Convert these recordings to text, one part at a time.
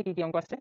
কি কি অঙ্ক আছে।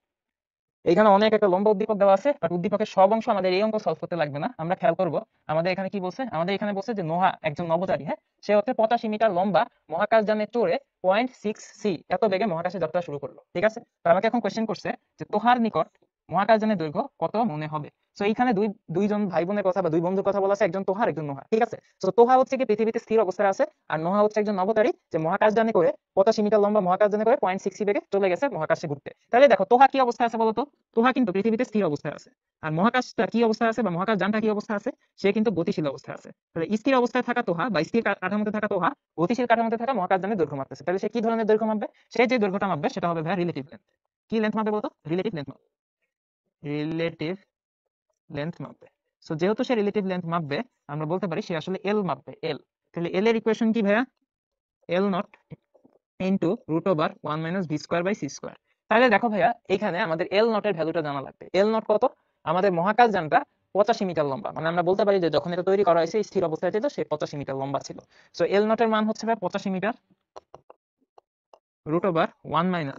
এখানে অনেক একটা লম্বা উদ্দীপক দেওয়া আছে, বাট উদ্দীপকের সব অংশ আমাদের এই অঙ্ক সলভ করতে লাগবে না। আমরা খেয়াল করব আমাদের এখানে কি বলছে, আমাদের এখানে বলছে যে নোহা একজন নভোচারী, হ্যাঁ, সে হচ্ছে 85 মিটার লম্বা মহাকাশযানে চড়ে 0.6 সি এত বেগে মহাকাশে যাত্রা শুরু করলো। ঠিক আছে, তো আমাকে এখন কোশ্চেন করছে যে তোহার নিকট মহাকাশযানের দৈর্ঘ্য কত মনে হবে। সো এইখানে দুইজন ভাই বোনের কথা বা দুই বন্ধুর কথা বলা আছে, একজন তোহার একজন নোহা। ঠিক আছে, তো তোহা হচ্ছে কি পৃথিবীতে স্থির অবস্থায় আছে, আর নোহা হচ্ছে একজন নভোচারী যে মহাকাশযানে করে 85 মিটার লম্বা মহাকাশযানে করে 0.6 বেগে চলে গেছে মহাকাশে ঘুরতে। তাহলে দেখো তোহা কি অবস্থায় আছে বলতো, তোহা কিন্তু পৃথিবীতে স্থির অবস্থায় আছে, আর মহাকাশটা কি অবস্থায় আছে বা মহাকাশযানটা কি অবস্থায় আছে, সে কিন্তু গতিশীল অবস্থায় আছে। তাহলে স্থির অবস্থায় থাকা তোহা বা স্থির কাঠামোতে থাকা তোহা গতিশীল কাঠামোতে থাকা মহাকাশযানের দৈর্ঘ্য মাপতেছে। তাহলে সে কি ধরনের দৈর্ঘ্য মাপবে, সে যে দৈর্ঘ্যটা মাপবে সেটা হবে ভাই রিলেটিভ লেন্থ। কি লেন্থ মাপবে বলতো, রিলেটিভ লেন্থ মাপবে, রিলেটিভ লেন্থ মাপবে। সো যেহেতু সে রিলেটিভ লেন্থ মাপবে, আমরা বলতে পারি সে আসলে এল মাপবে, এল। তাহলে এল এর ইকুয়েশন কি ভাইয়া, L naught into root over 1 - v² / c²। তাহলে দেখো ভাইয়া এখানে আমাদের এল নটের ভ্যালুটা জানা লাগবে। এল নট কত, আমাদের মহাকাশযানটা 85 মিটার লম্বা, মানে আমরা বলতে পারি যে যখন এটা তৈরি করা হয়েছে স্থির অবস্থায় ছিল সে 85 মিটার লম্বা ছিল। সো এল নটের মান হচ্ছে ভাই 85 মিটার রুট ওভার 1 ভাইয়া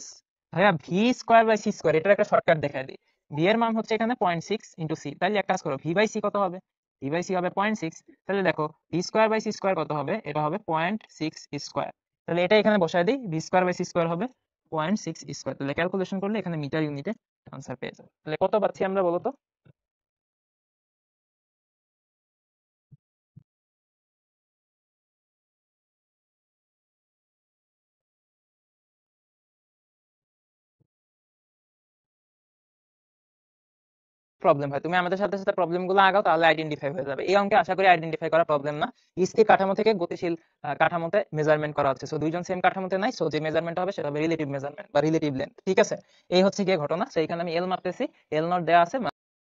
v²/c²। এটার একটা শর্টকাট দেখাই দিই। ভি এর মান হচ্ছে এখানে 0.6 ইন্টু সি। তাহলে এক কাজ করো, v/c কত হবে, v/c হবে 0.6। তাহলে দেখো v²/c² কত হবে, এটা হবে 0.6²। তাহলে এটা এখানে বসায় দিই, v²/c² হবে 0.6²। তাহলে ক্যালকুলেশন করলে এখানে মিটার ইউনিটে আনসার পেয়ে যাবে। তাহলে কত পাচ্ছি আমরা বলতো, প্রবলেম হয়। তুমি আমাদের সাথে সাথে প্রবলেম গুলো আগাও, তাহলে আইডেন্টিফাই হয়ে যাবে। এই অঙ্কে আশা করি আইডেন্টিফাই করা প্রবলেম না। স্থির কাঠামো থেকে গতিশীল কাঠামোতে মেজারমেন্ট করা হচ্ছে। সো দুইজন সেম কাঠামোতে নাই, সো যে মেজারমেন্ট হবে সেটা হবে রিলেটিভ মেজারমেন্ট বা রিলেটিভ লেন্থ। ঠিক আছে, এই হচ্ছে গিয়ে ঘটনা। সেইখানে আমি এল মাপতেছি, এল নট দেওয়া আছে।